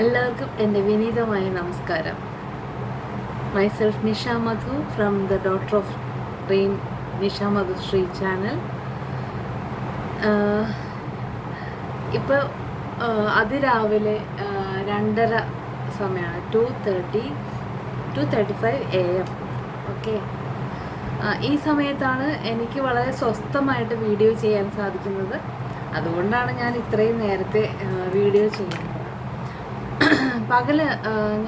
എല്ലാവർക്കും എൻ്റെ വിനീതമായ നമസ്കാരം. Myself Nisha Madhu from the daughter of rain Nisha Madhu Shri channel. ഇപ്പോൾ അതിരാവിലെ 2:30 സമയമാണ്, 2:35 AM. ഓക്കെ, ഈ സമയത്താണ് എനിക്ക് വളരെ സ്വസ്ഥമായിട്ട് വീഡിയോ ചെയ്യാൻ സാധിക്കുന്നത്. അതുകൊണ്ടാണ് ഞാൻ ഇത്രയും നേരത്തെ വീഡിയോ ചെയ്യുന്നത്. പകല്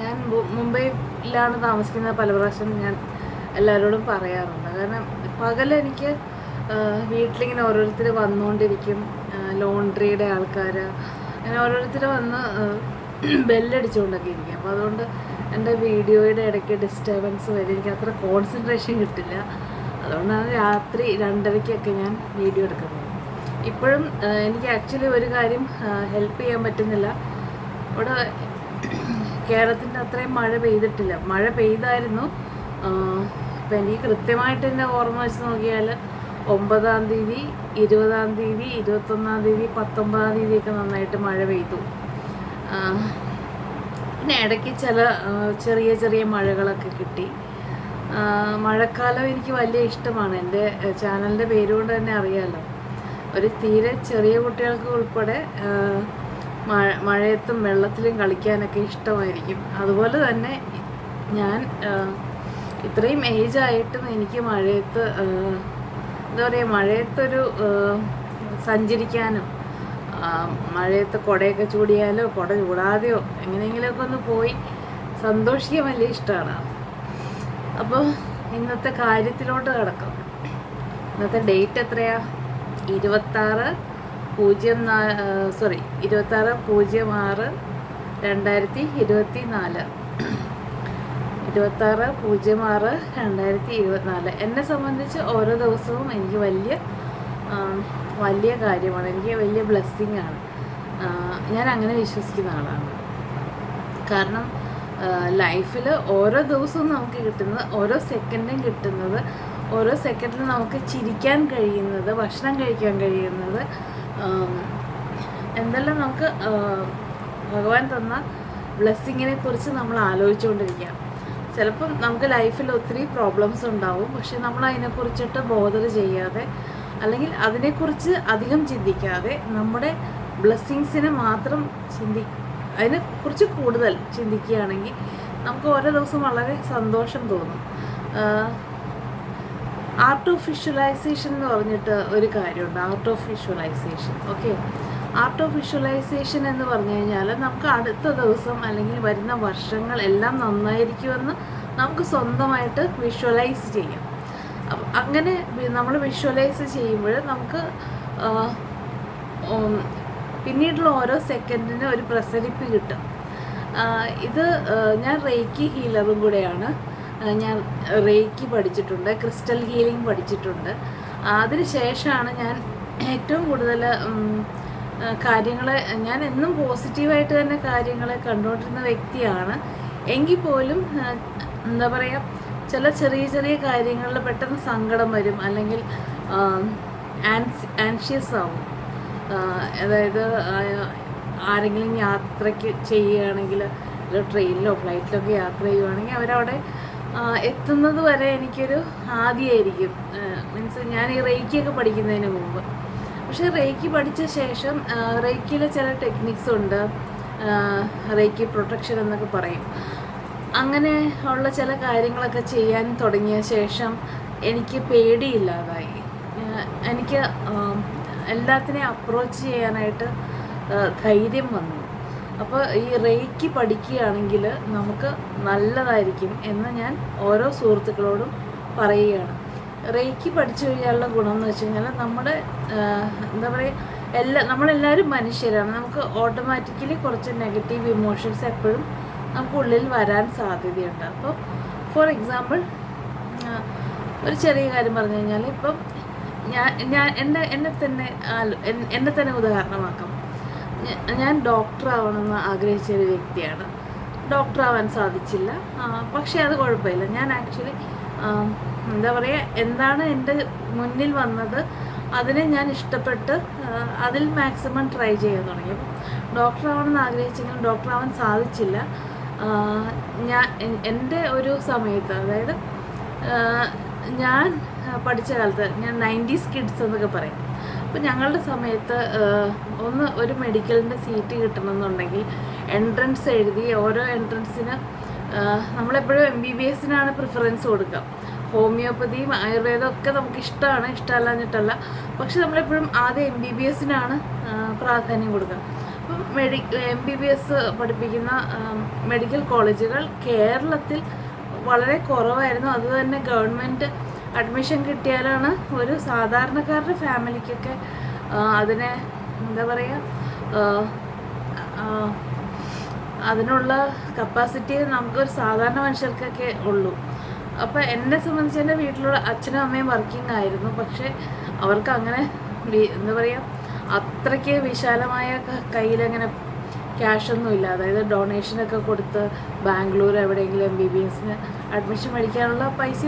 ഞാൻ മുംബൈയിലാണ് താമസിക്കുന്നത്. പല പ്രാവശ്യം ഞാൻ എല്ലാവരോടും പറയാറുണ്ട്. കാരണം പകൽ എനിക്ക് വീട്ടിലിങ്ങനെ ഓരോരുത്തർ വന്നുകൊണ്ടിരിക്കും, ലോണ്ട്രിയുടെ ആൾക്കാർ, അങ്ങനെ ഓരോരുത്തർ വന്ന് ബെല്ലടിച്ചുകൊണ്ടൊക്കെ ഇരിക്കും. അപ്പോൾ അതുകൊണ്ട് എൻ്റെ വീഡിയോയുടെ ഇടയ്ക്ക് ഡിസ്റ്റർബൻസ് വരും, എനിക്ക് അത്ര കോൺസെൻട്രേഷൻ കിട്ടില്ല. അതുകൊണ്ടാണ് രാത്രി 2:30-ക്കൊക്കെ ഞാൻ വീഡിയോ എടുക്കുന്നത്. ഇപ്പോഴും എനിക്ക് ആക്ച്വലി ഒരു കാര്യം ഹെൽപ്പ് ചെയ്യാൻ പറ്റുന്നില്ല. ഇവിടെ കേരളത്തിൻ്റെ അത്രയും മഴ പെയ്തിട്ടില്ല. മഴ പെയ്തായിരുന്നു. ഇപ്പം എനിക്ക് കൃത്യമായിട്ട് എൻ്റെ ഓർമ്മ വെച്ച് നോക്കിയാൽ 9-ാം തീയതി, 20-ാം തീയതി, 21-ാം തീയതി, 19-ാം തീയതിയൊക്കെ നന്നായിട്ട് മഴ പെയ്തു. പിന്നെ ഇടയ്ക്ക് ചില ചെറിയ ചെറിയ മഴകളൊക്കെ കിട്ടി. മഴക്കാലം എനിക്ക് വലിയ ഇഷ്ടമാണ്. എൻ്റെ ചാനലിൻ്റെ പേരുകൊണ്ട് തന്നെ അറിയാമല്ലോ. ഒരു തീരെ ചെറിയ കുട്ടികൾക്ക് ഉൾപ്പെടെ മഴയത്തും വെള്ളത്തിലും കളിക്കാനൊക്കെ ഇഷ്ടമായിരിക്കും. അതുപോലെ തന്നെ ഞാൻ ഇത്രയും ഏജായിട്ടും എനിക്ക് മഴയത്ത് എന്താ പറയുക, മഴയത്തൊരു സഞ്ചരിക്കാനും മഴയത്ത് കുടയൊക്കെ ചൂടിയാലോ കുട ചൂടാതെയോ എങ്ങനെയെങ്കിലുമൊക്കെ ഒന്ന് പോയി സന്തോഷിക്കാൻ വലിയ ഇഷ്ടമാണ്. അപ്പോൾ ഇന്നത്തെ കാര്യത്തിലോട്ട് കിടക്കാം. ഇന്നത്തെ ഡേറ്റ് എത്രയാ? 26/06/2024. 26/06/2024. എന്നെ സംബന്ധിച്ച് ഓരോ ദിവസവും എനിക്ക് വലിയ കാര്യമാണ്, എനിക്ക് വലിയ ബ്ലെസ്സിങ് ആണ്. ഞാൻ അങ്ങനെ വിശ്വസിക്കുന്ന ആളാണ്. കാരണം ലൈഫിൽ ഓരോ ദിവസവും നമുക്ക് കിട്ടുന്നത്, ഓരോ സെക്കൻഡും കിട്ടുന്നത്, ഓരോ സെക്കൻഡിൽ നമുക്ക് ചിരിക്കാൻ കഴിയുന്നത്, ഭക്ഷണം കഴിക്കാൻ കഴിയുന്നത്, എന്തെല്ലാം നമുക്ക് ഭഗവാൻ തന്ന ബ്ലെസ്സിങ്ങിനെ കുറിച്ച് നമ്മൾ ആലോചിച്ചുകൊണ്ടിരിക്കുക. ചിലപ്പം നമുക്ക് ലൈഫിൽ ഒത്തിരി പ്രോബ്ലംസ് ഉണ്ടാവും, പക്ഷെ നമ്മൾ അതിനെക്കുറിച്ചിട്ട് ബോധർ ചെയ്യാതെ, അല്ലെങ്കിൽ അതിനെക്കുറിച്ച് അധികം ചിന്തിക്കാതെ നമ്മുടെ ബ്ലെസ്സിങ്സിനെ മാത്രം അതിനെക്കുറിച്ച് കൂടുതൽ ചിന്തിക്കുകയാണെങ്കിൽ നമുക്ക് ഓരോ ദിവസവും വളരെ സന്തോഷം തോന്നും. ആർട്ട് ഓഫ് വിഷ്വലൈസേഷൻ എന്ന് പറഞ്ഞിട്ട് ഒരു കാര്യമുണ്ട്. Art of visualisation. Okay, art of visualisation എന്ന് പറഞ്ഞു കഴിഞ്ഞാൽ നമുക്ക് അടുത്ത ദിവസം അല്ലെങ്കിൽ വരുന്ന വർഷങ്ങൾ എല്ലാം നന്നായിരിക്കുമെന്ന് നമുക്ക് സ്വന്തമായിട്ട് വിഷ്വലൈസ് ചെയ്യാം. അങ്ങനെ നമ്മൾ വിഷ്വലൈസ് ചെയ്യുമ്പോൾ നമുക്ക് പിന്നീടുള്ള ഓരോ സെക്കൻഡിന് ഒരു പ്രസരിപ്പ് കിട്ടും. ഇത് ഞാൻ റേക്കി ഹീലറും കൂടെയാണ്. ഞാൻ റേക്കി പഠിച്ചിട്ടുണ്ട്, ക്രിസ്റ്റൽ ഹീലിംഗ് പഠിച്ചിട്ടുണ്ട്. അതിന് ശേഷമാണ് ഞാൻ ഏറ്റവും കൂടുതൽ ഞാൻ എന്നും പോസിറ്റീവായിട്ട് തന്നെ കാര്യങ്ങളെ കണ്ടുകൊണ്ടിരുന്ന വ്യക്തിയാണ്. എങ്കിൽ പോലും എന്താ പറയുക, ചില ചെറിയ ചെറിയ കാര്യങ്ങളിൽ പെട്ടെന്ന് സങ്കടം വരും, അല്ലെങ്കിൽ ആൻഷ്യസ് ആവും. അതായത് ആരെങ്കിലും യാത്രയ്ക്ക് ചെയ്യുകയാണെങ്കിൽ, ട്രെയിനിലോ ഫ്ലൈറ്റിലൊക്കെ യാത്ര ചെയ്യുകയാണെങ്കിൽ അവരവിടെ എത്തുന്നത് വരെ എനിക്കൊരു ആദ്യമായിരിക്കും. മീൻസ് ഞാൻ ഈ റേക്കിയൊക്കെ പഠിക്കുന്നതിന് മുമ്പ്. പക്ഷേ റേക്കി പഠിച്ച ശേഷം റേക്കിയിൽ ചില ടെക്നിക്സ് ഉണ്ട്, റേക്കി പ്രൊട്ടക്ഷൻ എന്നൊക്കെ പറയും. അങ്ങനെ ഉള്ള ചില കാര്യങ്ങളൊക്കെ ചെയ്യാൻ തുടങ്ങിയ ശേഷം എനിക്ക് പേടിയില്ലാതായി. എനിക്ക് എല്ലാത്തിനെയും അപ്രോച്ച് ചെയ്യാനായിട്ട് ധൈര്യം വന്നു. അപ്പോൾ ഈ റേക്കി പഠിക്കുകയാണെങ്കിൽ നമുക്ക് നല്ലതായിരിക്കും എന്ന് ഞാൻ ഓരോ സുഹൃത്തുക്കളോടും പറയുകയാണ്. റേക്കി പഠിച്ചു കഴിഞ്ഞാലുള്ള ഗുണം എന്ന് വെച്ച് കഴിഞ്ഞാൽ നമ്മുടെ എന്താ പറയുക, നമ്മളെല്ലാവരും മനുഷ്യരാണ്. നമുക്ക് ഓട്ടോമാറ്റിക്കലി കുറച്ച് നെഗറ്റീവ് ഇമോഷൻസ് എപ്പോഴും നമുക്കുള്ളിൽ വരാൻ സാധ്യതയുണ്ട്. അപ്പോൾ ഫോർ എക്സാമ്പിൾ ഒരു ചെറിയ കാര്യം പറഞ്ഞു കഴിഞ്ഞാൽ, ഇപ്പം ഞാൻ എന്നെ തന്നെ ഉദാഹരണമാക്കാം. ഞാൻ ഡോക്ടറാവണമെന്ന് ആഗ്രഹിച്ച ഒരു വ്യക്തിയാണ്. ഡോക്ടറാവാൻ സാധിച്ചില്ല, പക്ഷേ അത് കുഴപ്പമില്ല. ഞാൻ ആക്ച്വലി എന്താ പറയുക, എന്താണ് എൻ്റെ മുന്നിൽ വന്നത് അതിനെ ഞാൻ ഇഷ്ടപ്പെട്ട് അതിൽ മാക്സിമം ട്രൈ ചെയ്യാൻ തുടങ്ങി. ഡോക്ടറാവണമെന്ന് ആഗ്രഹിച്ചെങ്കിലും ഡോക്ടറാവാൻ സാധിച്ചില്ല. എൻ്റെ ഒരു സമയത്ത്, അതായത് ഞാൻ പഠിച്ച കാലത്ത്, ഞാൻ 90s കിഡ്സ് എന്നൊക്കെ പറയും. അപ്പോൾ ഞങ്ങളുടെ സമയത്ത് ഒരു മെഡിക്കലിൻ്റെ സീറ്റ് കിട്ടണമെന്നുണ്ടെങ്കിൽ എൻട്രൻസ് എഴുതി, ഓരോ എൻട്രൻസിന് നമ്മളെപ്പോഴും MBBSനാണ് പ്രിഫറൻസ് കൊടുക്കുക. ഹോമിയോപ്പതിയും ആയുർവേദം ഒക്കെ നമുക്ക് ഇഷ്ടമാണ്, ഇഷ്ടമല്ലാഞ്ഞിട്ടല്ല. പക്ഷെ നമ്മളെപ്പോഴും ആദ്യം MBBSനാണ് പ്രാധാന്യം കൊടുക്കുക. അപ്പം MBBS പഠിപ്പിക്കുന്ന മെഡിക്കൽ കോളേജുകൾ കേരളത്തിൽ വളരെ കുറവായിരുന്നു. അതുതന്നെ ഗവൺമെൻറ് അഡ്മിഷൻ കിട്ടിയാലാണ് ഒരു സാധാരണക്കാരുടെ ഫാമിലിക്കൊക്കെ അതിനെ എന്താ പറയുക, അതിനുള്ള കപ്പാസിറ്റി നമുക്കൊരു സാധാരണ മനുഷ്യർക്കൊക്കെ ഉള്ളൂ. അപ്പോൾ എന്നെ സംബന്ധിച്ച് എൻ്റെ വീട്ടിലുള്ള അച്ഛനും അമ്മയും വർക്കിംഗ് ആയിരുന്നു. പക്ഷേ അവർക്ക് അങ്ങനെ എന്താ പറയുക, അത്രയ്ക്ക് വിശാലമായ കയ്യിലങ്ങനെ ക്യാഷൊന്നും ഇല്ല. അതായത് ഡൊണേഷനൊക്കെ കൊടുത്ത് ബാംഗ്ലൂർ എവിടെയെങ്കിലും MBBSന് അഡ്മിഷൻ മേടിക്കാനുള്ള പൈസ